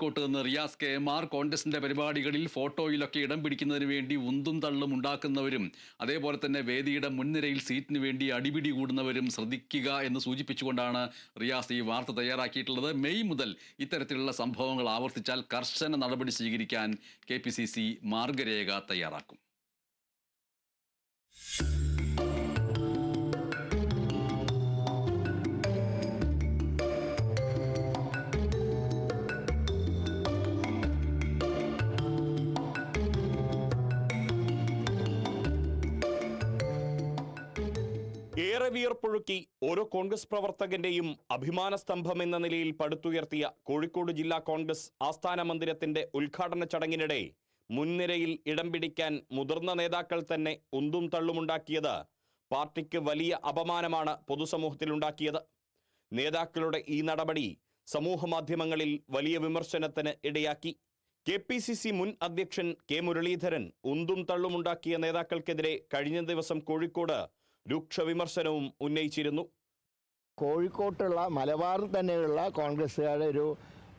കോഴിക്കോട്ട് നിന്ന് റിയാസ് KMR കോൺഗ്രസിന്റെ പരിപാടികളിൽ ഫോട്ടോയിലൊക്കെ ഇടം പിടിക്കുന്നതിന് വേണ്ടി ഉന്തും തള്ളും ഉണ്ടാക്കുന്നവരും അതേപോലെ തന്നെ വേദിയുടെ മുൻനിരയിൽ സീറ്റിന് വേണ്ടി അടിപിടി കൂടുന്നവരും ശ്രദ്ധിക്കുക എന്ന് സൂചിപ്പിച്ചുകൊണ്ടാണ് റിയാസ് ഈ വാർത്ത തയ്യാറാക്കിയിട്ടുള്ളത്. മെയ് മുതൽ ഇത്തരത്തിലുള്ള സംഭവങ്ങൾ ആവർത്തിച്ചാൽ കർശന നടപടി സ്വീകരിക്കാൻ KPCC മാർഗരേഖ തയ്യാറാക്കും. ഏറെ വിയർപ്പൊഴുക്കി ഓരോ കോൺഗ്രസ് പ്രവർത്തകന്റെയും അഭിമാന സ്തംഭം എന്ന നിലയിൽ പടുത്തുയർത്തിയ കോഴിക്കോട് ജില്ലാ കോൺഗ്രസ് ആസ്ഥാന മന്ദിരത്തിന്റെ ഉദ്ഘാടന ചടങ്ങിനിടെ മുൻനിരയിൽ ഇടം പിടിക്കാൻ മുതിർന്ന നേതാക്കൾ തന്നെ ഉന്തും തള്ളുമുണ്ടാക്കിയത് പാർട്ടിക്ക് വലിയ അപമാനമാണ് പൊതുസമൂഹത്തിലുണ്ടാക്കിയത്. നേതാക്കളുടെ ഈ നടപടി സമൂഹമാധ്യമങ്ങളിൽ വലിയ വിമർശനത്തിന് ഇടയാക്കി. KPCC മുൻ അധ്യക്ഷൻ K മുരളീധരൻ ഉന്തും തള്ളുമുണ്ടാക്കിയ നേതാക്കൾക്കെതിരെ കഴിഞ്ഞ ദിവസം കോഴിക്കോട് രൂക്ഷ വിമർശനവും ഉന്നയിച്ചിരുന്നു. കോഴിക്കോട്ടുള്ള മലബാറിൽ തന്നെയുള്ള കോൺഗ്രസ്സുകാരുടെ ഒരു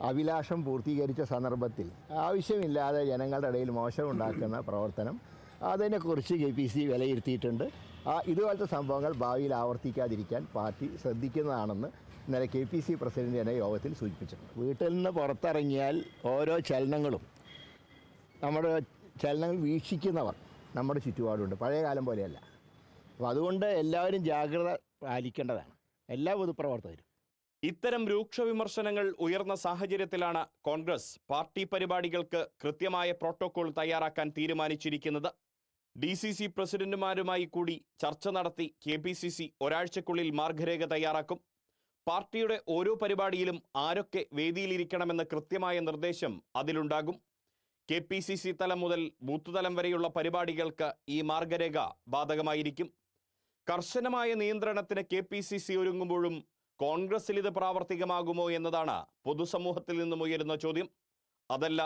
അഭിലാഷം പൂർത്തീകരിച്ച സന്ദർഭത്തിൽ ആവശ്യമില്ലാതെ ജനങ്ങളുടെ ഇടയിൽ മോശമുണ്ടാക്കുന്ന പ്രവർത്തനം അതിനെക്കുറിച്ച് KPCC വിലയിരുത്തിയിട്ടുണ്ട്. ഇതുപോലത്തെ സംഭവങ്ങൾ ഭാവിയിൽ ആവർത്തിക്കാതിരിക്കാൻ പാർട്ടി ശ്രദ്ധിക്കുന്നതാണെന്ന് ഇന്നലെ KPCC പ്രസിഡന്റ് തന്നെ യോഗത്തിൽ സൂചിപ്പിച്ചു. വീട്ടിൽ നിന്ന് പുറത്തിറങ്ങിയാൽ ഓരോ ചലനങ്ങളും നമ്മുടെ ചലനങ്ങൾ വീക്ഷിക്കുന്നവർ നമ്മുടെ ചുറ്റുപാടുണ്ട്, പഴയ കാലം പോലെയല്ല. അപ്പോൾ അതുകൊണ്ട് എല്ലാവരും ജാഗ്രത പാലിക്കേണ്ടതാണ്, എല്ലാ പൊതുപ്രവർത്തകരും. ഇത്തരം രൂക്ഷ വിമർശനങ്ങൾ ഉയർന്ന സാഹചര്യത്തിലാണ് കോൺഗ്രസ് പാർട്ടി പരിപാടികൾക്ക് കൃത്യമായ പ്രോട്ടോകോൾ തയ്യാറാക്കാൻ തീരുമാനിച്ചിരിക്കുന്നത്. DCC പ്രസിഡന്റുമാരുമായി കൂടി ചർച്ച നടത്തി KPCC ഒരാഴ്ചക്കുള്ളിൽ മാർഗരേഖ തയ്യാറാക്കും. പാർട്ടിയുടെ ഓരോ പരിപാടിയിലും ആരൊക്കെ വേദിയിലിരിക്കണമെന്ന് കൃത്യമായ നിർദ്ദേശം അതിലുണ്ടാകും. KPCC തലം മുതൽ ബൂത്ത് തലം വരെയുള്ള പരിപാടികൾക്ക് ഈ മാർഗരേഖ ബാധകമായിരിക്കും. കർശനമായ നിയന്ത്രണത്തിന് KPCC ഒരുങ്ങുമ്പോഴും കോൺഗ്രസിൽ ഇത് പ്രാവർത്തികമാകുമോ എന്നതാണ് പൊതുസമൂഹത്തിൽ നിന്നും ഉയരുന്ന ചോദ്യം. അതല്ല,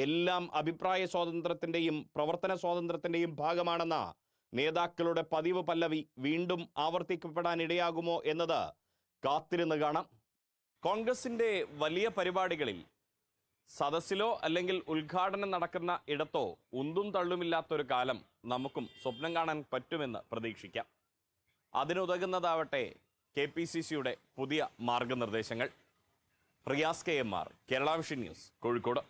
എല്ലാം അഭിപ്രായ സ്വാതന്ത്ര്യത്തിൻ്റെയും പ്രവർത്തന സ്വാതന്ത്ര്യത്തിൻ്റെയും ഭാഗമാണെന്ന നേതാക്കളുടെ പതിവ് പല്ലവി വീണ്ടും ആവർത്തിക്കപ്പെടാനിടയാകുമോ എന്നത് കാത്തിരുന്ന് കാണാം. കോൺഗ്രസിൻ്റെ വലിയ പരിപാടികളിൽ സദസ്സിലോ അല്ലെങ്കിൽ ഉദ്ഘാടനം നടക്കുന്ന ഇടത്തോ ഉന്തും തള്ളുമില്ലാത്തൊരു കാലം നമുക്കും സ്വപ്നം കാണാൻ പറ്റുമെന്ന് പ്രതീക്ഷിക്കാം. അതിനുതകുന്നതാവട്ടെ KPCCയുടെ പുതിയ മാർഗനിർദ്ദേശങ്ങൾ. Riyas KMR, Kerala vision news, Kozhikode.